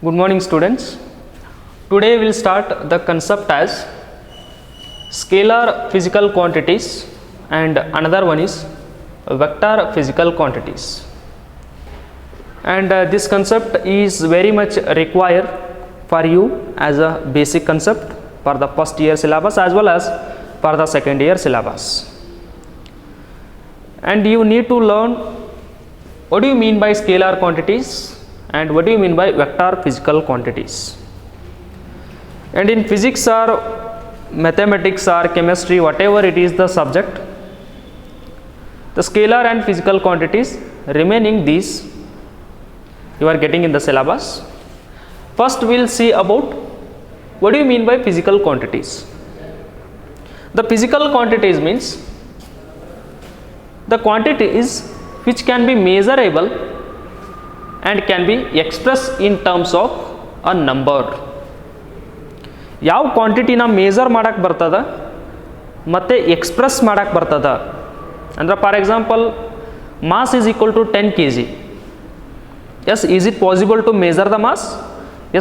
Good morning students. Today we will start the concept as scalar physical quantities and another one is vector physical quantities. And this concept is very much required for you as a basic concept for the first year syllabus as well as for the second year syllabus. And you need to learn what do you mean by scalar quantities and what do you mean by vector physical quantities. And in physics or mathematics or chemistry, whatever it is the subject, the scalar and physical quantities remaining these you are getting in the syllabus. First we will see about what do you mean by physical quantities. The physical quantities means the quantities which can be measurable and can be expressed in terms of a number. ಯಾವ ಕ್ವಾಂಟಿಟಿನ major ಮಾಡಕ್ಕೆ ಬರ್ತದ ಮತ್ತು express ಮಾಡಕ್ಕೆ ಬರ್ತದ ಅಂದ್ರೆ for example mass is equal to 10 kg. Yes, is it possible to measure the mass?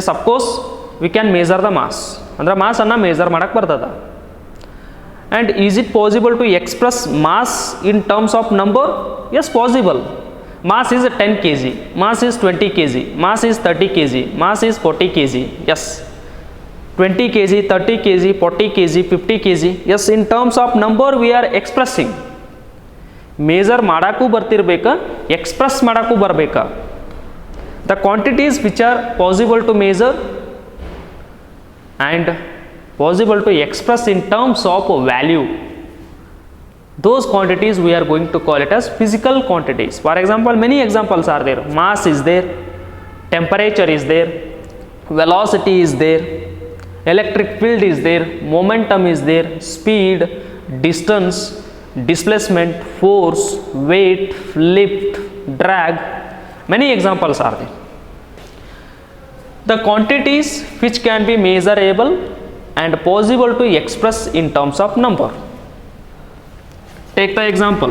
Yes, of course we can measure the mass. ಅಂದ್ರೆ ಮಾಸನ್ನು measure ಮಾಡಕ್ಕೆ ಬರ್ತದ. And is it possible to express mass in terms of number? Yes, possible. Mass is 10 kg, mass is 20 kg, mass is 30 kg, mass is 40 kg. Yes, 20 kg, 30 kg, 40 kg, 50 kg. Yes, in terms of number we are expressing. Measure ಮಾಡಕ್ಕೂ ಬರ್ತಿರ್ಬೇಕಾ, express ಮಾಡಕ್ಕೂ ಬರಬೇಕಾ. The quantities which are possible to measure and possible to express in terms of value, those quantities we are going to call it as physical quantities. For example, many examples are there. Mass is there, temperature is there, velocity is there, electric field is there, momentum is there, speed, distance, displacement, force, weight, lift, drag. Many examples are there. The quantities which can be measurable and possible to express in terms of number. Take the example,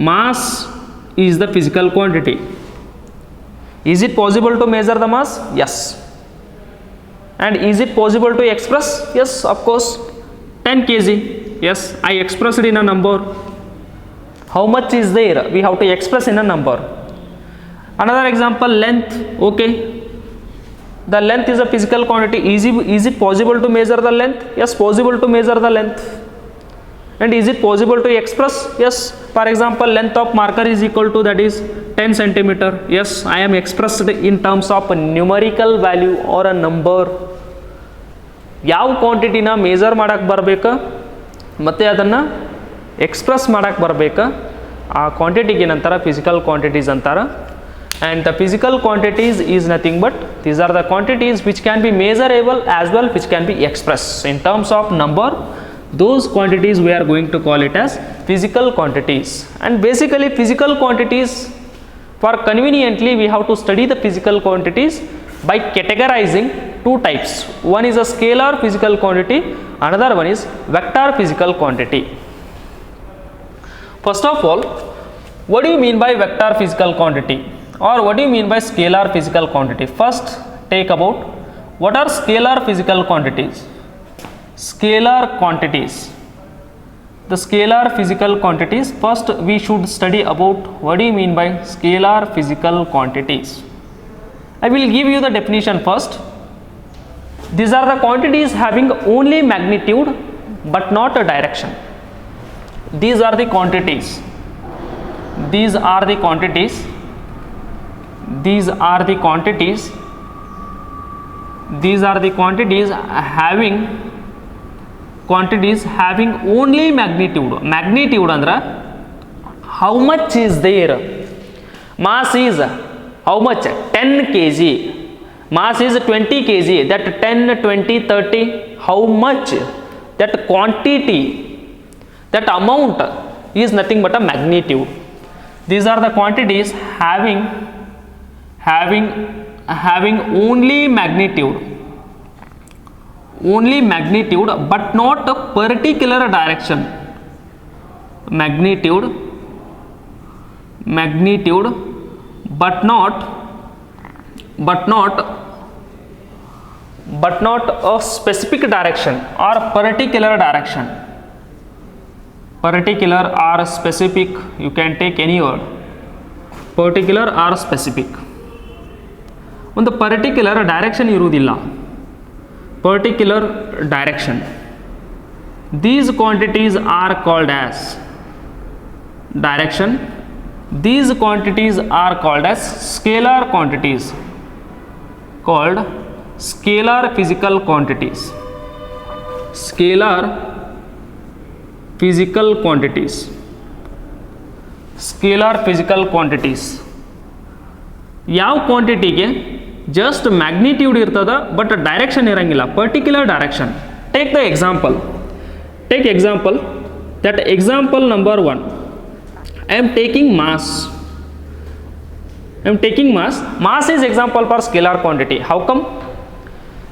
mass is the physical quantity. Is it possible to measure the mass? Yes. And is it possible to express? Yes, of course. 10 kg. Yes, I expressed it in a number. How much is there? We have to express in a number. Another example, length. Okay. The length is a physical quantity. Is it possible to measure the length? Yes, possible to measure the length. And is it possible to express? Yes. For example, length of marker is equal to that is 10 centimeter. Yes, I am expressed in terms of a numerical value or a number. ಯಾವ ಕ್ವಾಂಟಿಟಿನ major ಮಾಡಕ್ಕೆ ಬರಬೇಕಾ ಮತ್ತು ಅದನ್ನು express ಮಾಡಕ್ಕೆ ಬರಬೇಕಾ ಆ ಕ್ವಾಂಟಿಟಿಗೆ ಏನಂತಾರೆ physical quantities ಅಂತಾರೆ. And the physical quantities is nothing but these are the quantities which can be measurable as well which can be expressed in terms of number. Those quantities we are going to call it as physical quantities. And basically physical quantities, for conveniently we have to study the physical quantities by categorizing two types. One is a scalar physical quantity, another one is vector physical quantity. First of all, what do you mean by vector physical quantity or what do you mean by scalar physical quantity? First take about what are scalar physical quantities. Scalar quantities, the scalar physical quantities, first we should study about what do you mean by scalar physical quantities. I will give you the definition first. These are the quantities having only magnitude but not a direction. These are the quantities. These are the quantities. These are the quantities. These are the quantities having only magnitude. Magnitude andra how much is there. Mass is how much? 10 kg. Mass is 20 kg. That 10, 20, 30, how much? That quantity, that amount is nothing but a magnitude. These are the quantities having only magnitude but not a particular direction. Magnitude but not but not a specific direction or particular direction. Particular or specific, you can take any word. Particular or specific. ಒಂದು particular direction ಇರುವುದಿಲ್ಲ. Particular direction. These quantities are called as direction. These quantities are called as scalar quantities, called scalar physical quantities. Scalar physical quantities. Scalar physical quantities. ಯಾವ ಕ್ವಾಂಟಿಟಿಗೆ just magnitude ಇರ್ತದ but direction ಇರಂಗಿಲ್ಲ, particular direction. Take the example. Take example, that example number 1, I am taking mass. Mass is example for scalar quantity. How come?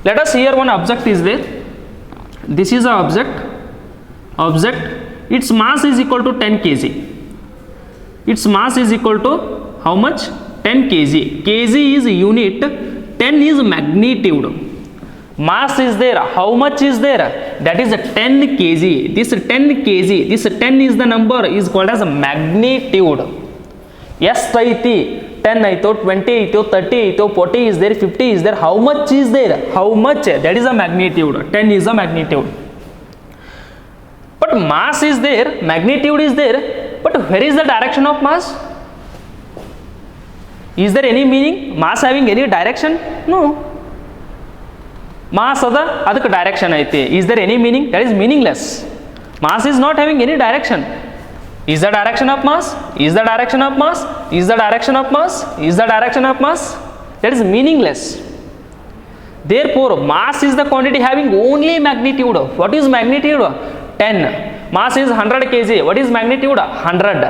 Let us here one object is there. This is a object, its mass is equal to 10 kg. Its mass is equal to how much? 10 kg. Kg is unit, 10 is magnitude. Mass is there, how much is there? That is 10 kg. This 10 kg, this 10 is the number, is called as a magnitude. ಎಷ್ಟು ಐತಿ? 10 ಆಯಿತು, 20 ಆಯಿತು, 30 ಆಯಿತು, 40 is there, 50 is there. How much is there? How much? That is a magnitude. 10 is a magnitude. But mass is there, magnitude is there, but where is the direction of mass? Is there any meaning? Mass having any direction? No. Mass ಅದ, ಅದಕ್ಕೆ direction ಐತಿ. Is there any meaning? That is meaningless. Mass is not having any direction. Is the direction of mass? Is the direction of mass? Is the direction of mass? Is the direction of mass? That is meaningless. Therefore, mass is the quantity having only magnitude. What is magnitude? 10. Mass is 100 kg. What is magnitude? 100.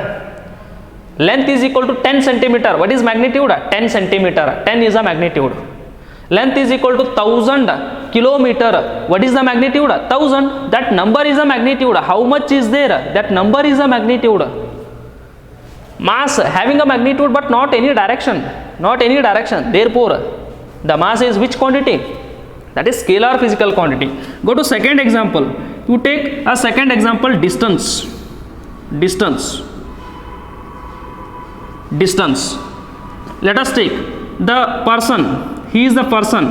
Length is equal to 10 centimeter. What is magnitude? 10 centimeter. 10 is a magnitude. Length is equal to 1000 kilometer. What is the magnitude? 1000. That number is a magnitude. How much is there? That number is a magnitude. Mass having a magnitude but not any direction. Not any direction. Therefore, the mass is which quantity? That is scalar physical quantity. Go to second example. You take a second example, distance. Distance. Let us take the person. He is the person.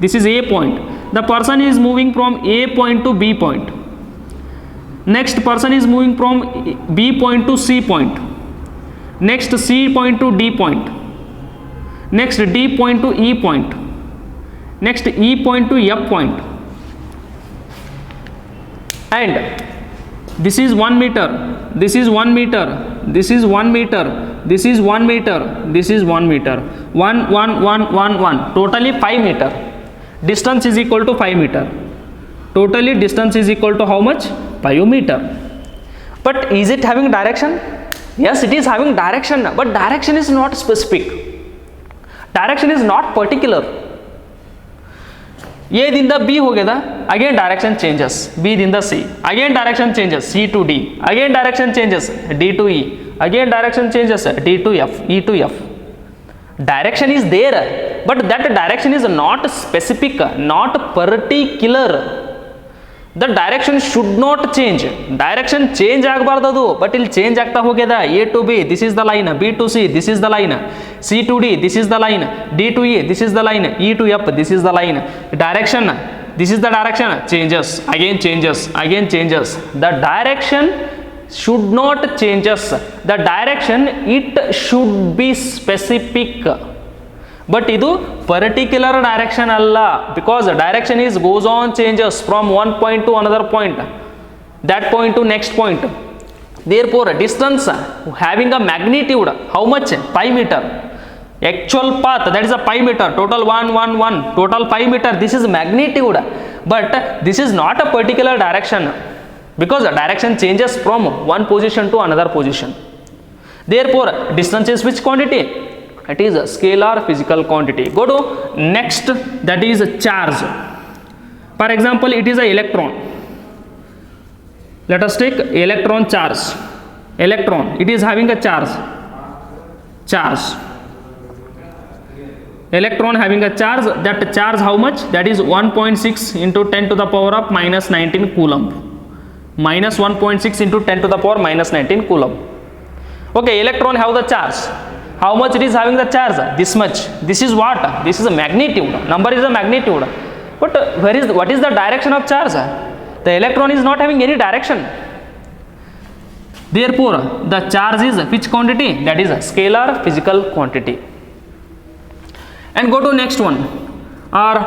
This is A point. The person is moving from A point to B point. Next person is moving from B point to C point. Next C point to D point. Next D point to E point. Next E point to F point. And this is 1 meter. This is 1 meter. This is 1 meter. This is 1 meter. This is 1 meter. 1, 1, 1, 1, 1. Totally 5 meter. Distance is equal to 5 meter. Totally distance is equal to how much? 5 meter. But is it having direction? Yes, it is having direction. But direction is not specific. Direction is not particular. A ದಿಂದ B ಹೋಗ್ಯದ, again direction changes. B ದಿಂದ C, again direction changes. C to D, again direction changes. D to E, again direction changes. D to F, E to F. Direction is there, but that direction is not specific, not particular. The direction should not change. Direction change ಆಗಬಾರ್ದು, but ಇಲ್ಲಿ change ಆಗ್ತಾ ಹೋಗ್ಯದ. A to B, this is the line. B to C, this is the line. C to D, this is the line. D to E, this is the line. E to F, this is the line. Direction, this is the direction. Changes, again changes, again changes. The direction should not changes. The direction, it should be specific. But ಇದು particular direction ಅಲ್ಲ, because direction is goes on changes from one point to another point, that point to next point. Therefore distance having a magnitude, how much? 5 meter. Actual path, that is a 5 meter. Total 1, 1, 1. Total 5 meter. This is magnitude, but this is not a particular direction, because the direction changes from one position to another position. Therefore, distance is which quantity? It is a scalar physical quantity. Go to next, that is charge. For example, it is a electron. Let us take electron charge. Electron, it is having a charge. electron having a charge, that charge how much? That is 1.6 into 10 to the power of minus 19 coulomb. Minus 1.6 into 10 to the power minus 19 coulomb. Okay, electron have the charge. How much it is having the charge? This much. This is what? This is a magnitude. Number is a magnitude. But what is the direction of charge? The electron is not having any direction. Therefore, the charge is which quantity? That is a scalar physical quantity. And go to next one, or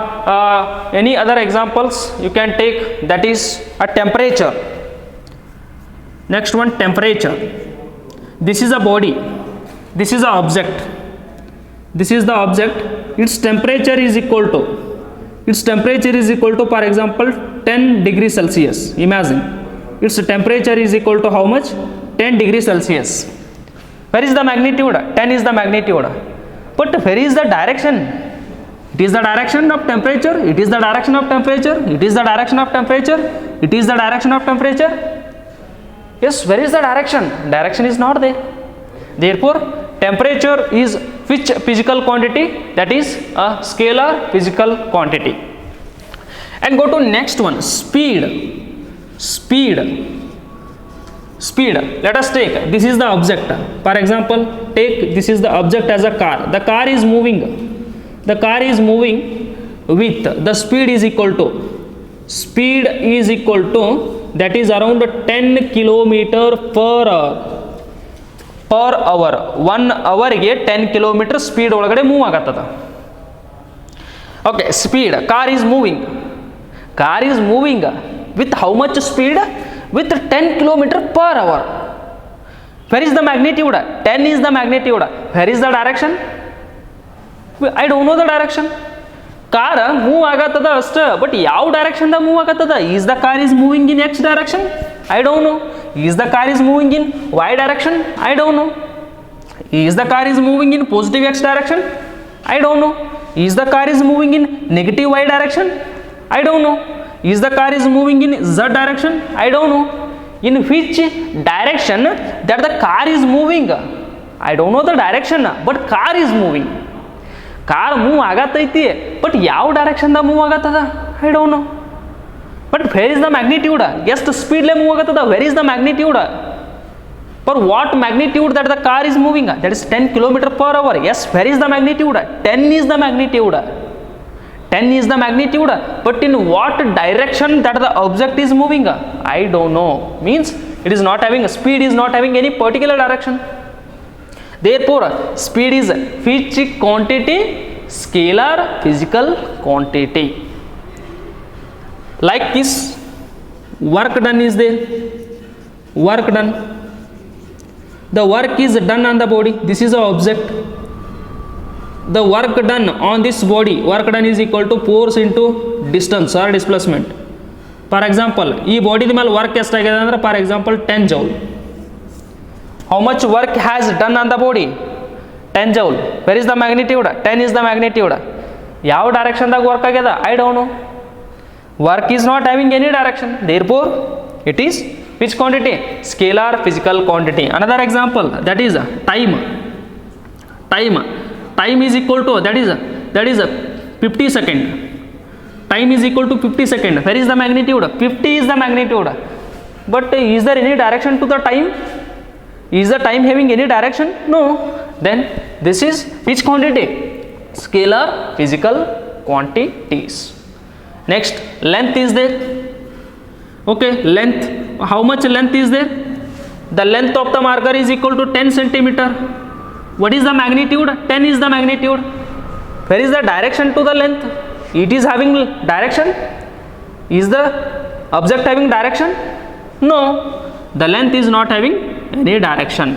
any other examples you can take, that is a temperature. Next one, temperature. This is a body, this is a object, this is the object. Its temperature is equal to, for example, 10 degrees Celsius. Imagine its temperature is equal to how much? 10 degrees Celsius. Where is the magnitude? 10 is the magnitude. But where is the direction? It is the direction of temperature. It is the direction of temperature. It is the direction of temperature. It is the direction of temperature. Yes, where is the direction? Direction is not there. Therefore, temperature is which physical quantity? That is a scalar physical quantity. And go to next one, speed. Speed. Let us take, this is the object. For example, take this is the object as a car. The car is moving. The car is moving with the speed is equal to, that is around 10 kilometer per hour. 1 hour ಗೆ 10 kilometer speed ಒಳಗಡೆ move ಆಗತ್ತದ. Okay, speed. Car is moving with how much speed? With 10 kilometer per hour. Where is the magnitude? 10 is the magnitude. Where is the direction? I don't know the direction. Car move agatada ashta, but yav direction da move agatada? Is the car is moving in X direction? I don't know. Is the car is moving in Y direction? I don't know. Is the car is moving in positive X direction? I don't know. Is the car is moving in negative Y direction? I don't know. Is the car is moving in Z direction? I don't know. In which direction that the car is moving? I don't know the direction, but car is moving. Car move ಆಗತೈತಿ, but ಯಾವ direction da move ಆಗತ್ತದ? I don't know. But where is the magnitude? Yes, the speed le move ಆಗತ್ತದ. Where is the magnitude? For what magnitude that the car is moving? That is 10 kilometer per hour. Yes, where is the magnitude? 10 is the magnitude. 10 is the magnitude, but in what direction that the object is moving? I don't know. Means it is not having, speed is not having any particular direction. Therefore, speed is which quantity? Scalar physical quantity. Like this, work done is there. Work done. The work is done on the body. This is an object. The work done on this body, work done is equal to force into distance or displacement. For example, ಈ ಬಾಡಿದ ಮೇಲೆ work ಎಷ್ಟಾಗಿದೆ ಅಂದ್ರೆ for example 10 joule. How much work has done on the body? 10 joule. Where is the magnitude? 10 is the magnitude. ಯಾವ ಡೈರೆಕ್ಷನ್ದಾಗ work ಆಗ್ಯದ? I don't know. Work is not having any direction. Therefore, it is which quantity? Scalar physical quantity. Another example, that is time. Time is equal to, that is 50 second. Time is equal to 50 second. Where is the magnitude? 50 is the magnitude. But is there any direction to the time? Is the time having any direction? No. Then this is which quantity? Scalar physical quantities. Next, length is there. Okay, length. How much length is there? The length of the marker is equal to 10 centimeter. What is the magnitude? 10 is the magnitude. Where is the direction to the length? It is having direction. Is the object having direction? No, the length is not having any direction.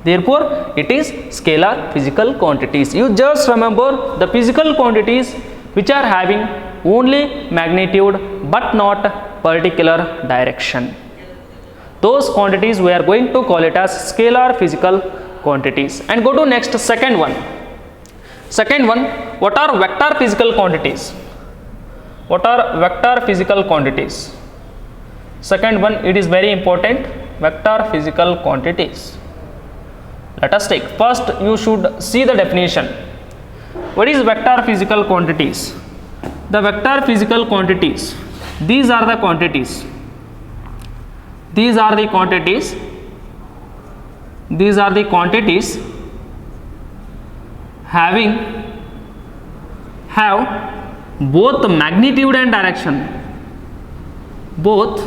Therefore, it is scalar physical quantities. You just remember the physical quantities which are having only magnitude but not particular direction. Those quantities we are going to call it as scalar physical quantities. And go to next, second one. What are vector physical quantities? What are vector physical quantities? Second one, it is very important, vector physical quantities. Let us take, first you should see the definition. what is vector physical quantities? The vector physical quantities, these are the quantities, these are the quantities, these are the quantities have both magnitude and direction, both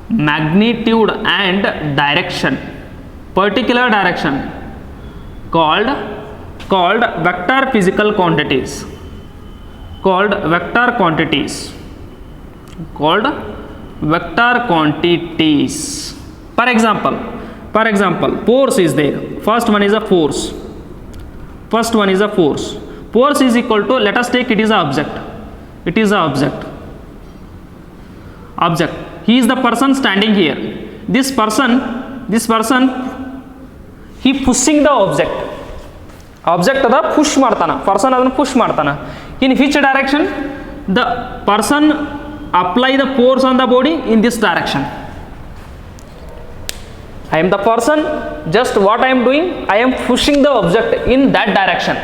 magnitude and direction, particular direction, called vector physical quantities, called vector quantities, called vector quantities. For example, force is there. First one is a force. First one is a force. Force is equal to, let us take it is an object. It is an object. Object. He is the person standing here. This person, he pushing the object. Object ಅದ push ಮಾಡ್ತಾನ, person ಅದನ್ನು push ಮಾಡ್ತಾನ. In which direction? The person apply the force on the body in this direction. I am the person, just what I am doing, I am pushing the object in that direction.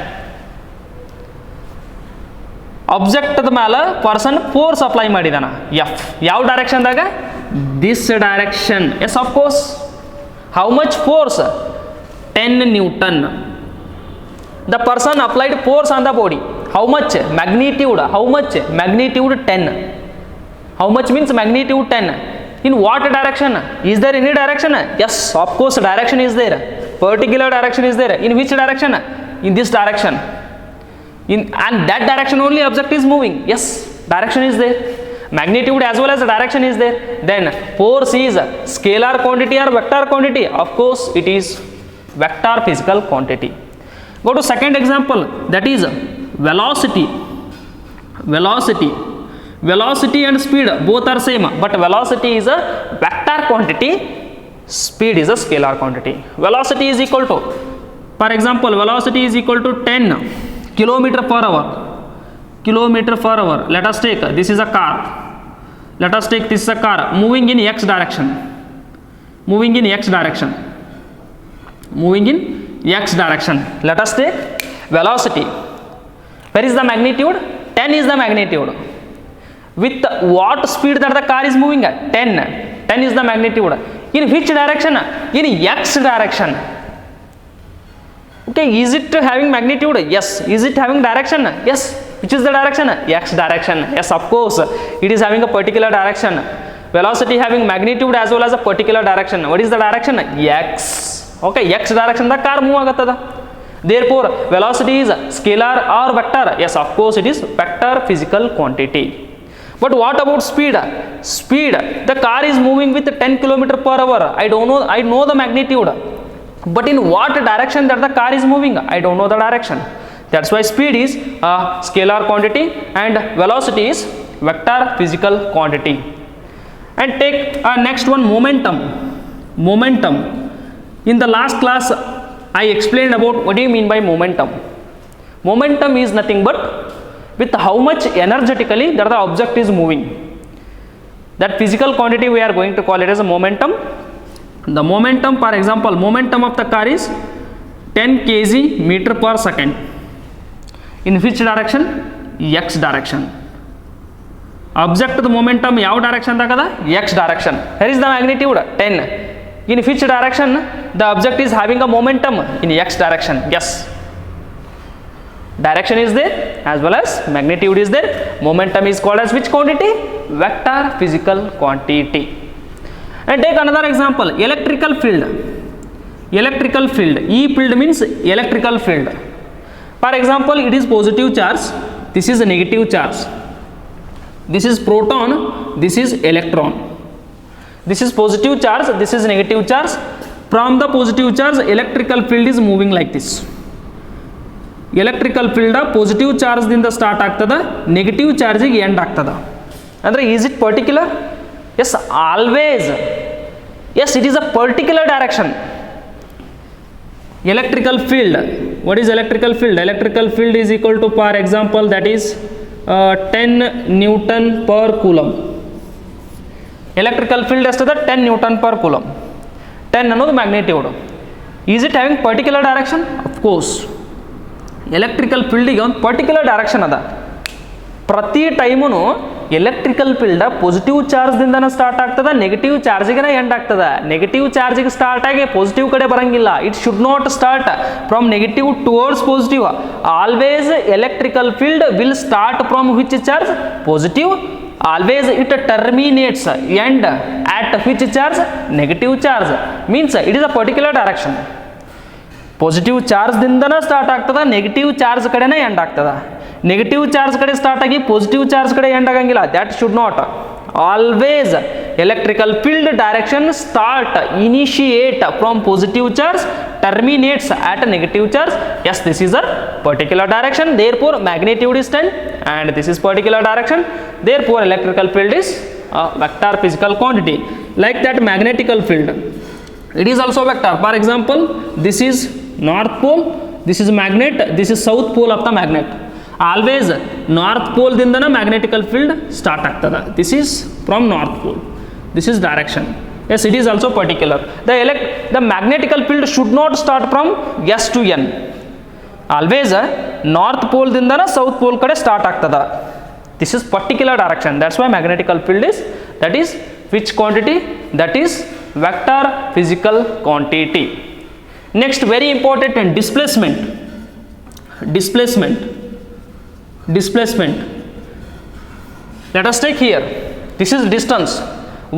Object the ಮೇಲೆ person force apply ಮಾಡಿದಾನ. F. ಯಾವ direction ದಾಗ? This direction. Yes, of course. How much force? 10 Newton. The person applied force on the body. How much? Magnitude. How much? Magnitude 10. How much means magnitude 10? In what direction? Is there any direction? Yes, of course, direction is there. Particular direction is there. In which direction? In this direction. And that direction only object is moving. Yes, direction is there. Magnitude as well as direction is there. Then force is scalar quantity or vector quantity? Of course, it is vector physical quantity. Go to second example, that is velocity. Velocity and speed both are same, but velocity is a vector quantity, speed is a scalar quantity. Velocity is equal to, for example, velocity is equal to 10 kilometer per hour. Kilometer per hour. Let us take, this is a car. Let us take, this is a car moving in x direction. Moving in x direction. Moving in x direction. Let us take velocity. Where is the magnitude? 10 is the magnitude. With what speed that the car is moving at? 10. 10 is the magnitude. In which direction? In x direction. Okay, is it having magnitude? Yes. Is it having direction? Yes. Which is the direction? X direction. Yes, of course. It is having a particular direction. Velocity having magnitude as well as a particular direction. What is the direction? X. Okay, x direction the car move agatada. Therefore, velocity is scalar or vector? Yes, of course, it is vector physical quantity. But what about speed? Speed, the car is moving with 10 km per hour. I know the magnitude. But in what direction that the car is moving? I don't know the direction. That's why speed is a scalar quantity and velocity is vector physical quantity. And take next one, momentum. Momentum. In the last class, I explained about what do you mean by momentum. Momentum is nothing but with how much energetically that the object is moving. That physical quantity we are going to call it as a momentum. The momentum, for example, momentum of the car is 10 kg meter per second. In which direction? X direction. Object the momentum yav direction dagada? X direction. Here is the magnitude 10. In which direction the object is having a momentum? In x direction. Yes, direction is there as well as magnitude is there. Momentum is called as which quantity? Vector physical quantity. And take another example, electrical field. Electrical field, E field means electrical field. For example, it is positive charge, this is a negative charge, this is proton, this is electron. This is positive charge, this is negative charge. From the positive charge, electrical field is moving like this. Electrical field positive charge ದಿಂದ start ಆಗ್ತದ, negative ಚಾರ್ಜಿಗೆ end ಆಗ್ತದ. ಅಂದರೆ is it particular? Yes, always. Yes, it is a particular direction. Electrical field, what is electrical field? Electrical field is equal to, for example, that is 10 Newton per coulomb. Electrical field ಎಷ್ಟದ? 10 Newton per coulomb. 10 ಅನ್ನೋದು magnitude. Is it having particular direction? Of course. Electrical ಫೀಲ್ಡಿಗೆ ಒಂದು particular direction ಅದ. ಪ್ರತಿ ಟೈಮೂ electrical field positive ಚಾರ್ಜ್ದಿಂದನೇ start ಆಗ್ತದೆ, negative ಚಾರ್ಜಿಗೆ ಎಂಡ್ ಆಗ್ತದೆ. ನೆಗೆಟಿವ್ ಚಾರ್ಜಿಗೆ ಸ್ಟಾರ್ಟ್ ಆಗಿ ಪಾಸಿಟಿವ್ ಕಡೆ ಬರಂಗಿಲ್ಲ. It should not start from negative towards positive. Always electrical field will start from which charge? Positive. Always it terminates end at which charge? Negative charge. Means it is a particular direction. Positive ಚಾರ್ಜ್ದಿಂದನೇ start ಆಗ್ತದೆ, negative charge ಕಡೆನೇ end ಆಗ್ತದೆ. Negative charge ಕಡೆ start ಆಗಿ positive charge ಕಡೆ end ಆಗಂಗಿಲ್ಲ. That should not. Always electrical field direction start initiate from positive charge, terminates at negative charge. Yes, this is a particular direction. Therefore magnitude is 10 and this is particular direction. Therefore electrical field is a vector physical quantity. Like that magnetical field, it is also vector. For example, this is north pole, this is magnet, this is south pole of the magnet. Always north pole dindana magnetical field start ಆಗ್ತದೆ. This is from north pole, this is direction. Yes, it is also particular. The magnetical field should not start from S to N. Always north pole dindana south pole kade start ಆಗ್ತದೆ. This is particular direction. That's why magnetical field is, that is which quantity? That is vector physical quantity. Next, very important, displacement. Let us take here, this is distance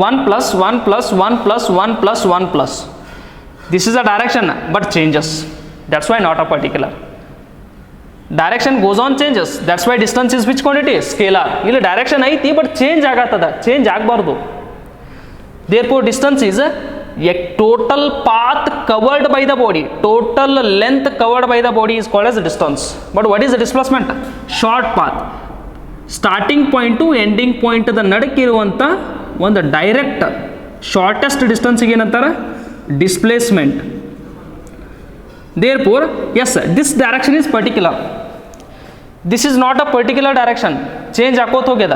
1 plus 1 plus 1 plus 1 plus 1 plus. This is a direction but changes. That's why not a particular. Direction goes on changes. That's why distance is which quantity? Scalar. ಇಲ್ಲಿ direction ಐತಿ but change ಆಗತ್ತದ, change ಆಗಬಾರ್ದು. Therefore distance is a total path covered by the body. Total length covered by the body is called as distance. But what is the displacement? Short path. Starting point to ending point ದ ನಡುಕಿರುವಂಥ ಒಂದು direct shortest ಡಿಸ್ಟೆನ್ಸಿಗೆ ಏನಂತಾರೆ? Displacement. Therefore, yes, this direction is particular. This is not a particular direction. Change ಆಕೋತ ಹೋಗ್ಯದ.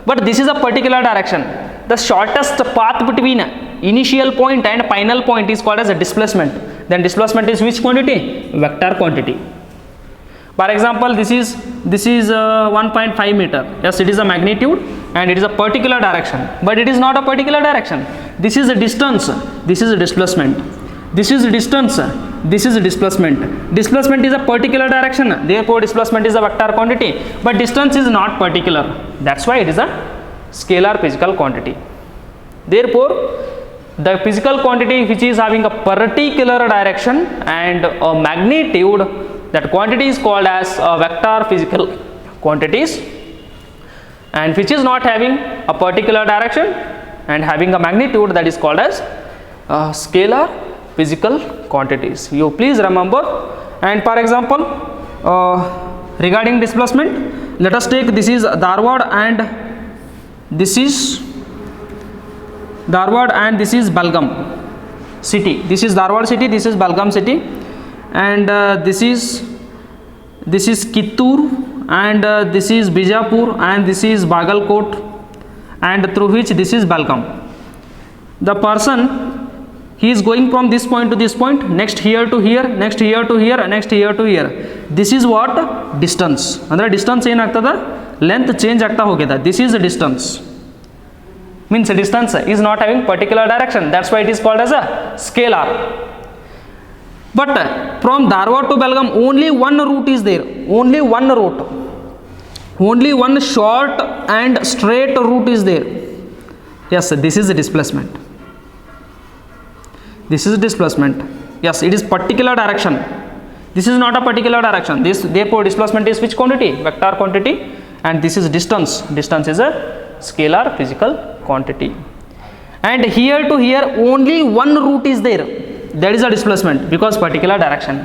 But this is a particular direction. The shortest path between initial point and final point is called as a displacement. Then displacement is which quantity? Vector quantity. For example, this is 1.5 meter. Yes, it is a magnitude and it is a particular direction. But it is not a particular direction. This is a distance. This is a displacement. This is distance, this is displacement. Displacement is a particular direction, therefore displacement is a vector quantity. But distance is not particular. That's why it is a scalar physical quantity. Therefore the physical quantity which is having a particular direction and a magnitude, that quantity is called as a vector physical quantities. And which is not having a particular direction and having a magnitude, that is called as scalar physical quantities. You please remember. And for example, regarding displacement, let us take, this is Dharwad and this is Belgaum city. This is Dharwad city, this is Belgaum city, and this is Kittur, and this is Bijapur, and this is Bagalkot, and through which this is Belgaum. The person, he is going from this point to this point, next here to here, next here to here, next here to here. This is what? Distance. Andre distance ಏನು ಆಗ್ತದ? Length change ಆಗ್ತಾ ಹೋಗಿದೆ. This is the distance. Means distance is not having particular direction. That's why it is called as a scalar. But from Dharwad to Belgaum, only one route is there. Only one route. Only one short and straight route is there. Yes, this is the displacement. This is displacement. Yes, it is particular direction. This is not a particular direction. Therefore displacement is which quantity? Vector quantity. And this is distance. Distance is a scalar physical quantity. And here to here only one route is there. That is a displacement because particular direction.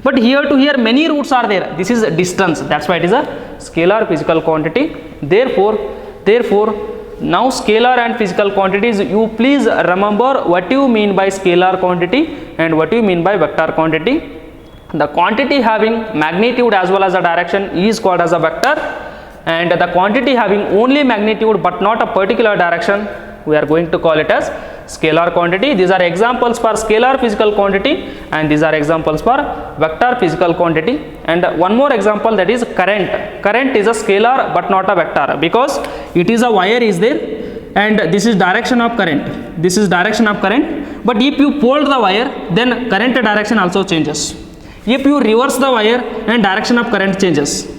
But here to here many routes are there. This is distance. That's why it is a scalar physical quantity. Therefore now scalar and physical quantities, you please remember what you mean by scalar quantity and what you mean by vector quantity. The quantity having magnitude as well as a direction is called as a vector, and the quantity having only magnitude but not a particular direction, we are going to call it as scalar quantity. These are examples for scalar physical quantity, and these are examples for vector physical quantity. And one more example, that is current. Current is a scalar but not a vector, because it is a wire is there, and this is direction of current, this is direction of current. But if you fold the wire, then current direction also changes. If you reverse the wire, and direction of current changes.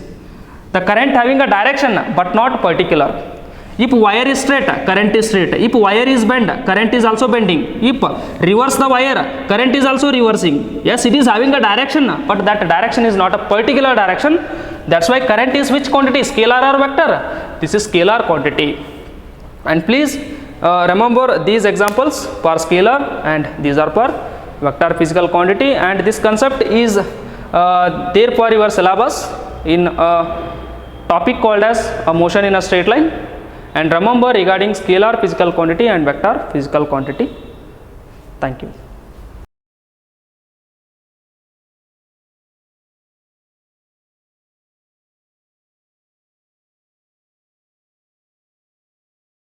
The current having a direction but not particular. If wire is straight, current is straight. If wire is bent, current is also bending. If reverse the wire, current is also reversing. Yes, it is having a direction, but that direction is not a particular direction. That's why current is which quantity? Scalar or vector? This is scalar quantity. And please remember these examples for scalar, and these are for vector physical quantity. And this concept is there for your syllabus in a topic called as a motion in a straight line. And remember regarding scalar physical quantity and vector physical quantity. Thank you.